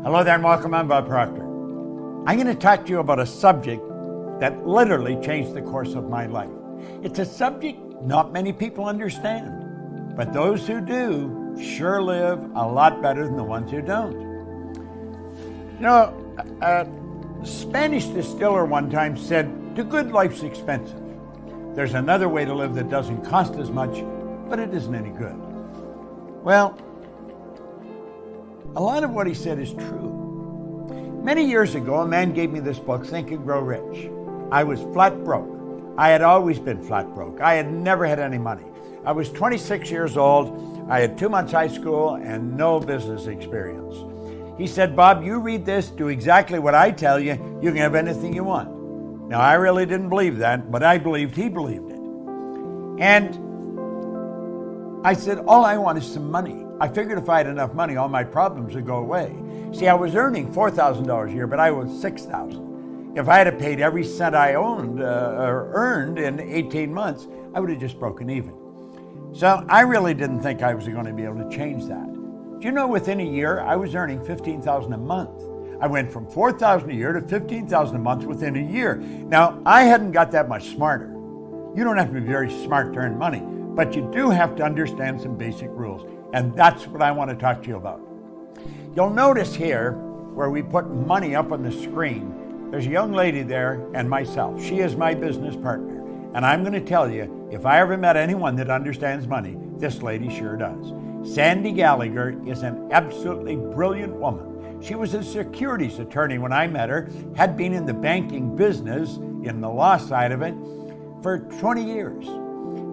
Hello there and welcome. I'm Bob Proctor. I'm going to talk to you about a subject that literally changed the course of my life. It's a subject not many people understand, but those who do sure live a lot better than the ones who don't. You know, a Spanish distiller one time said, "The good life's expensive. There's another way to live that doesn't cost as much, but it isn't any good." Well, a lot of what he said is true. Many years ago, a man gave me this book, Think and Grow Rich. I was flat broke. I had always been flat broke. I had never had any money. I was 26 years old. I had 2 months high school and no business experience. He said, "Bob, you read this, do exactly what I tell you, you can have anything you want." Now, I really didn't believe that, but I believed he believed it. And I said, all I want is some money. I figured if I had enough money, all my problems would go away. See, I was earning $4,000 a year, but I owed $6,000. If I had paid every cent I owned or earned in 18 months, I would have just broken even. So I really didn't think I was going to be able to change that. Do you know, within a year, I was earning $15,000 a month. I went from $4,000 a year to $15,000 a month within a year. Now, I hadn't got that much smarter. You don't have to be very smart to earn money, but you do have to understand some basic rules. And that's what I want to talk to you about. You'll notice here where we put money up on the screen, there's a young lady there and myself. She is my business partner. And I'm going to tell you, if I ever met anyone that understands money, this lady sure does. Sandy Gallagher is an absolutely brilliant woman. She was a securities attorney when I met her, had been in the banking business, in the law side of it, for 20 years.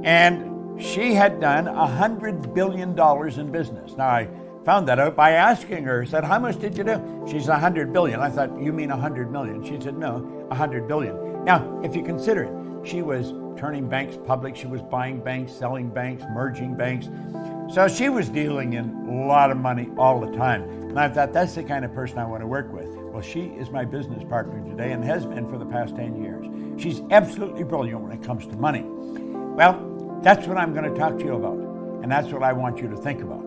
And she had done $100 billion in business. Now, I found that out by asking her. I said, "How much did you do?" She said, $100 billion. I thought, "You mean 100 million?" She said, "No, 100 billion. Now, if you consider it, she was turning banks public. She was buying banks, selling banks, merging banks. So she was dealing in a lot of money all the time. And I thought, that's the kind of person I want to work with. Well, she is my business partner today and has been for the past 10 years. She's absolutely brilliant when it comes to money. Well, that's what I'm going to talk to you about, and that's what I want you to think about.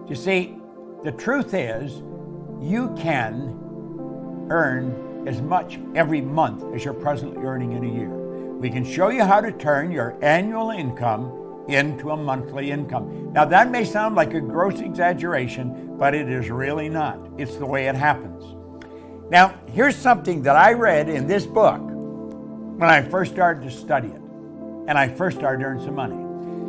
You see, the truth is, you can earn as much every month as you're presently earning in a year. We can show you how to turn your annual income into a monthly income. Now, that may sound like a gross exaggeration, but it is really not. It's the way it happens. Now, here's something that I read in this book when I first started to study it. And I first started to earn some money.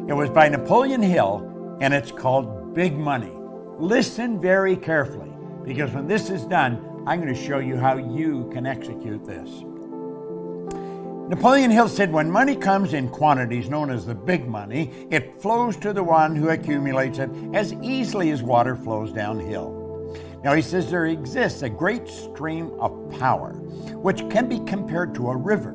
It was by Napoleon Hill, and it's called Big Money. Listen very carefully, because when this is done, I'm going to show you how you can execute this. Napoleon Hill said, "When money comes in quantities known as the big money, it flows to the one who accumulates it as easily as water flows downhill." Now, he says there exists a great stream of power, which can be compared to a river,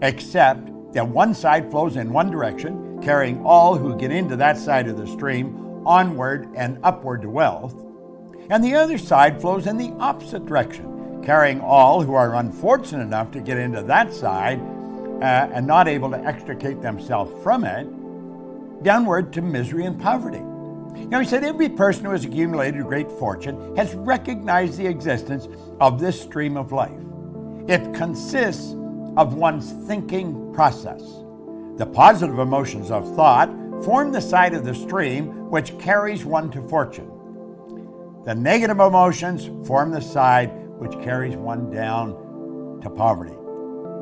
except that one side flows in one direction, carrying all who get into that side of the stream onward and upward to wealth, and the other side flows in the opposite direction, carrying all who are unfortunate enough to get into that side and not able to extricate themselves from it, downward to misery and poverty. Now, he said every person who has accumulated a great fortune has recognized the existence of this stream of life. It consists of one's thinking process. The positive emotions of thought form the side of the stream which carries one to fortune. The negative emotions form the side which carries one down to poverty.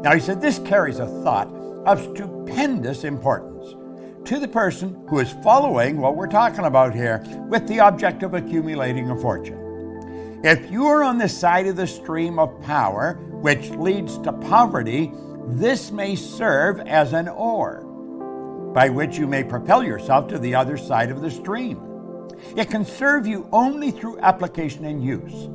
Now, he said this carries a thought of stupendous importance to the person who is following what we're talking about here with the object of accumulating a fortune. If you are on the side of the stream of power which leads to poverty, this may serve as an oar by which you may propel yourself to the other side of the stream. It can serve you only through application and use.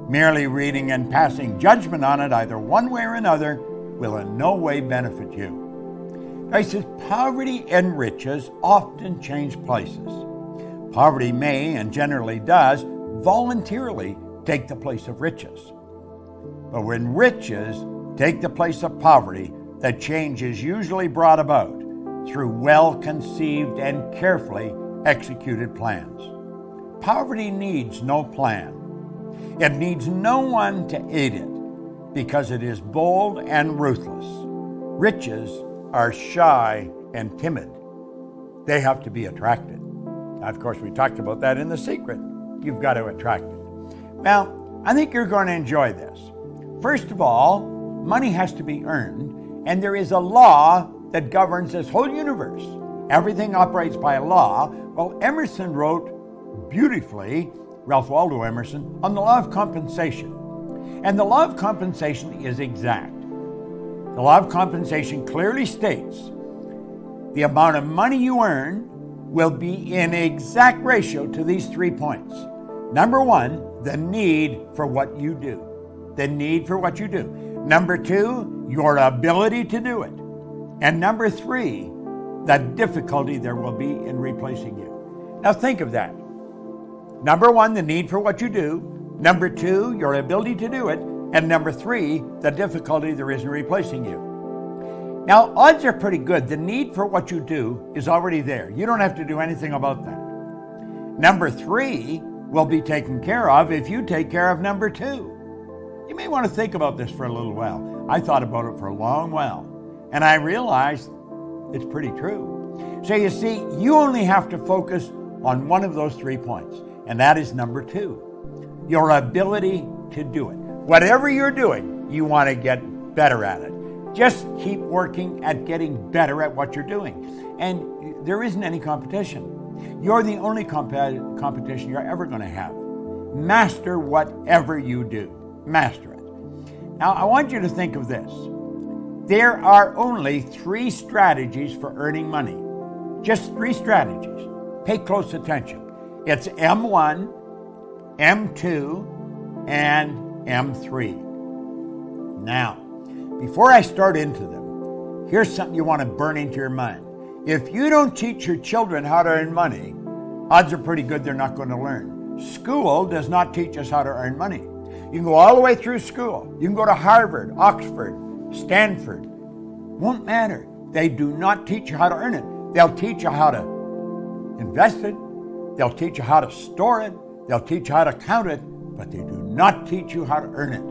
Merely reading and passing judgment on it either one way or another will in no way benefit you. Now, he says poverty and riches often change places. Poverty may, and generally does, voluntarily take the place of riches. But when riches take the place of poverty, the change is usually brought about through well-conceived and carefully executed plans. Poverty needs no plan. It needs no one to aid it because it is bold and ruthless. Riches are shy and timid. They have to be attracted. Of course, we talked about that in The Secret. You've got to attract it. Well, I think you're going to enjoy this. First of all, money has to be earned, and there is a law that governs this whole universe. Everything operates by a law. Well, Emerson wrote beautifully, Ralph Waldo Emerson, on the law of compensation. And the law of compensation is exact. The law of compensation clearly states the amount of money you earn will be in exact ratio to these 3 points. Number one, the need for what you do. The need for what you do. Number two, your ability to do it. And number three, the difficulty there will be in replacing you. Now think of that. Number one, the need for what you do. Number two, your ability to do it. And number three, the difficulty there is in replacing you. Now, odds are pretty good. The need for what you do is already there. You don't have to do anything about that. Number three will be taken care of if you take care of number two. You may want to think about this for a little while. I thought about it for a long while, and I realized it's pretty true. So you see, you only have to focus on one of those 3 points, and that is number two, your ability to do it. Whatever you're doing, you want to get better at it. Just keep working at getting better at what you're doing. And there isn't any competition. You're the only competition you're ever going to have. Master whatever you do. Master it. Now, I want you to think of this. There are only 3 strategies for earning money. Just 3 strategies. Pay close attention. It's M1, M2, and M3. Now, before I start into them, here's something you want to burn into your mind. If you don't teach your children how to earn money, odds are pretty good they're not going to learn. School does not teach us how to earn money. You can go all the way through school. You can go to Harvard, Oxford, Stanford. Won't matter. They do not teach you how to earn it. They'll teach you how to invest it. They'll teach you how to store it. They'll teach you how to count it, but they do not teach you how to earn it.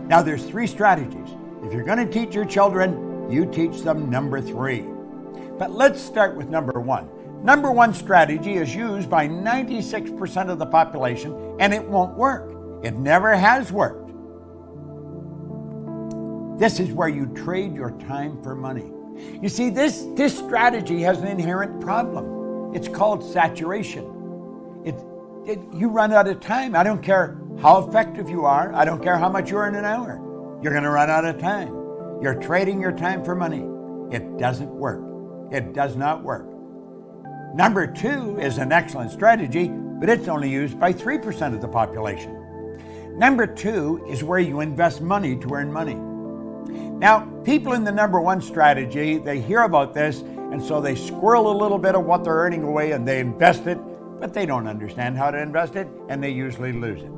Now, there's 3 strategies. If you're going to teach your children, you teach them number 3. But let's start with number 1. Number 1 strategy is used by 96% of the population, and it won't work. It never has worked. This is where you trade your time for money. You see, this strategy has an inherent problem. It's called saturation. You run out of time. I don't care how effective you are. I don't care how much you earn an hour. You're going to run out of time. You're trading your time for money. It doesn't work. It does not work. Number 2 is an excellent strategy, but it's only used by 3% of the population. Number 2 is where you invest money to earn money. Now, people in the number 1 strategy, they hear about this, and so they squirrel a little bit of what they're earning away and they invest it, but they don't understand how to invest it, and they usually lose it.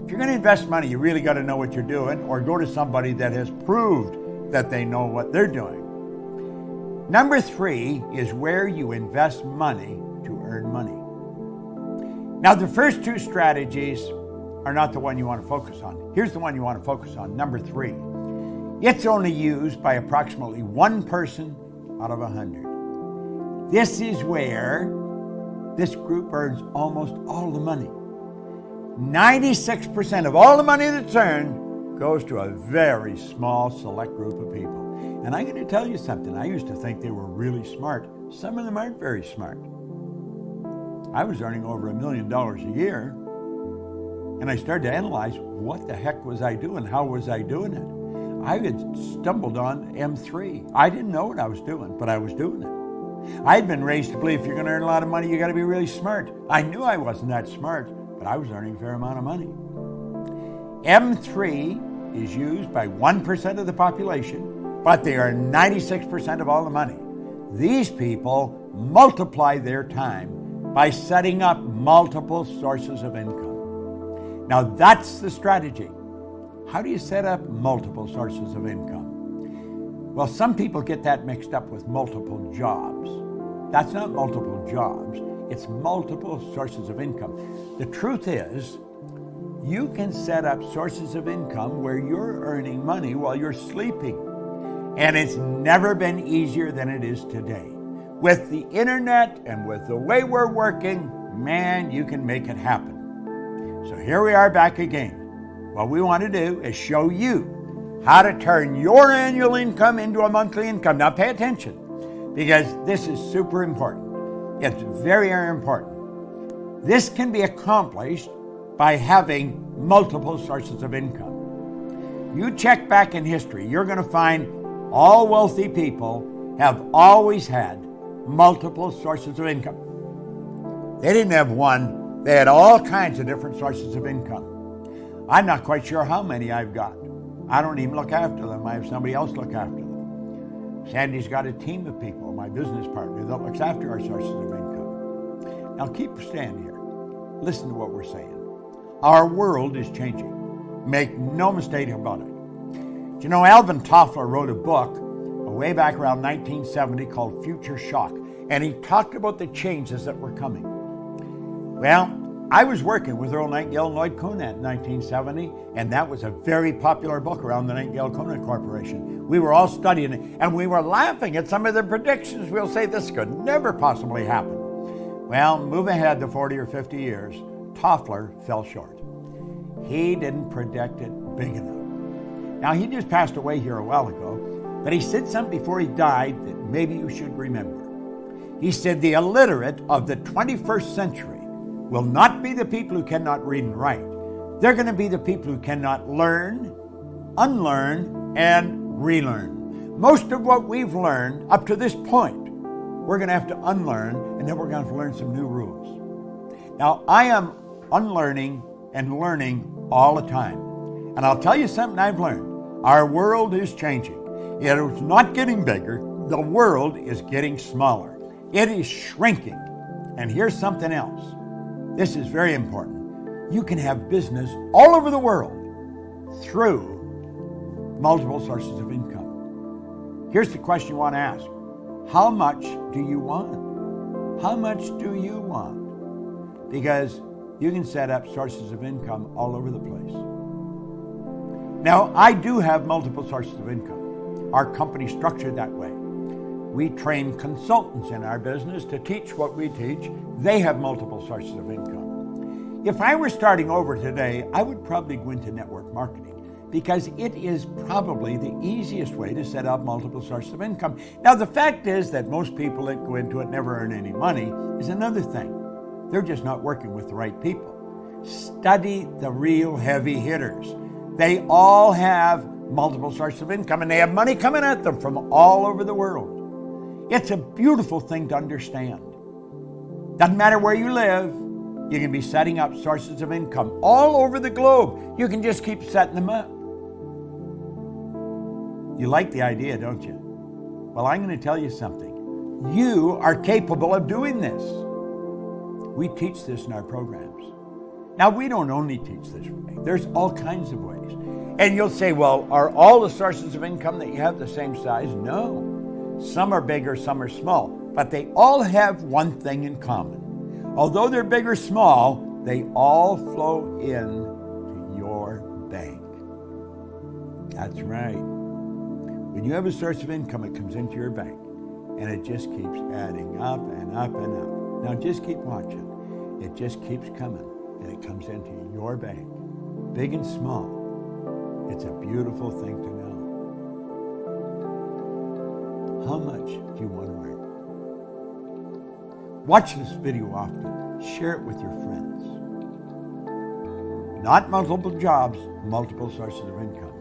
If you're going to invest money, you really got to know what you're doing, or go to somebody that has proved that they know what they're doing. Number 3 is where you invest money to earn money. Now, the first 2 strategies are not the one you want to focus on. Here's the one you want to focus on, number 3. It's only used by approximately 1 person out of 100. This is where this group earns almost all the money. 96% of all the money that's earned goes to a very small select group of people. And I'm going to tell you something. I used to think they were really smart. Some of them aren't very smart. I was earning over $1 million a year, and I started to analyze what the heck was I doing? How was I doing it? I had stumbled on M3. I didn't know what I was doing, but I was doing it. I had been raised to believe if you're going to earn a lot of money, you got to be really smart. I knew I wasn't that smart, but I was earning a fair amount of money. M3 is used by 1% of the population, but they earn 96% of all the money. These people multiply their time by setting up multiple sources of income. Now that's the strategy. How do you set up multiple sources of income? Well, some people get that mixed up with multiple jobs. That's not multiple jobs. It's multiple sources of income. The truth is, You can set up sources of income where you're earning money while you're sleeping. And it's never been easier than it is today. With the internet and with the way we're working, man, you can make it happen. So here we are back again. What we want to do is show you how to turn your annual income into a monthly income. Now pay attention, because this is super important. It's very, very important. This can be accomplished by having multiple sources of income. You check back in history, you're going to find all wealthy people have always had multiple sources of income. They didn't have one, they had all kinds of different sources of income. I'm not quite sure how many I've got. I don't even look after them. I have somebody else look after them. Sandy's got a team of people, my business partner, that looks after our sources of income. Now keep standing here. Listen to what we're saying. Our world is changing. Make no mistake about it. You know, Alvin Toffler wrote a book way back around 1970 called Future Shock, and he talked about the changes that were coming. Well, I was working with Earl Nightingale and Lloyd Conant in 1970, and that was a very popular book around the Nightingale-Conant Corporation. We were all studying it, and we were laughing at some of the predictions. We'll say this could never possibly happen. Well, move ahead to 40 or 50 years, Toffler fell short. He didn't predict it big enough. Now, he just passed away here a while ago, but he said something before he died that maybe you should remember. He said the illiterate of the 21st century will not be the people who cannot read and write. They're going to be the people who cannot learn, unlearn, and relearn. Most of what we've learned up to this point, we're going to have to unlearn, and then we're going to have to learn some new rules. Now, I am unlearning and learning all the time. And I'll tell you something I've learned. Our world is changing. It is not getting bigger. The world is getting smaller. It is shrinking. And here's something else. This is very important. You can have business all over the world through multiple sources of income. Here's the question you want to ask. How much do you want? How much do you want? Because you can set up sources of income all over the place. Now, I do have multiple sources of income. Our company's structured that way. We train consultants in our business to teach what we teach. They have multiple sources of income. If I were starting over today, I would probably go into network marketing because it is probably the easiest way to set up multiple sources of income. Now, the fact is that most people that go into it never earn any money is another thing. They're just not working with the right people. Study the real heavy hitters. They all have multiple sources of income, and they have money coming at them from all over the world. It's a beautiful thing to understand. Doesn't matter where you live, you can be setting up sources of income all over the globe. You can just keep setting them up. You like the idea, don't you? Well, I'm going to tell you something. You are capable of doing this. We teach this in our programs. Now, we don't only teach this way. There's all kinds of ways. And you'll say, well, are all the sources of income that you have the same size? No. Some are big or some are small. But they all have one thing in common. Although they're big or small, they all flow in to your bank. That's right. When you have a source of income, it comes into your bank. And it just keeps adding up and up and up. Now, just keep watching. It just keeps coming. And it comes into your bank, big and small. It's a beautiful thing to know. How much do you want to earn? Watch this video often. Share it with your friends. Not multiple jobs, multiple sources of income.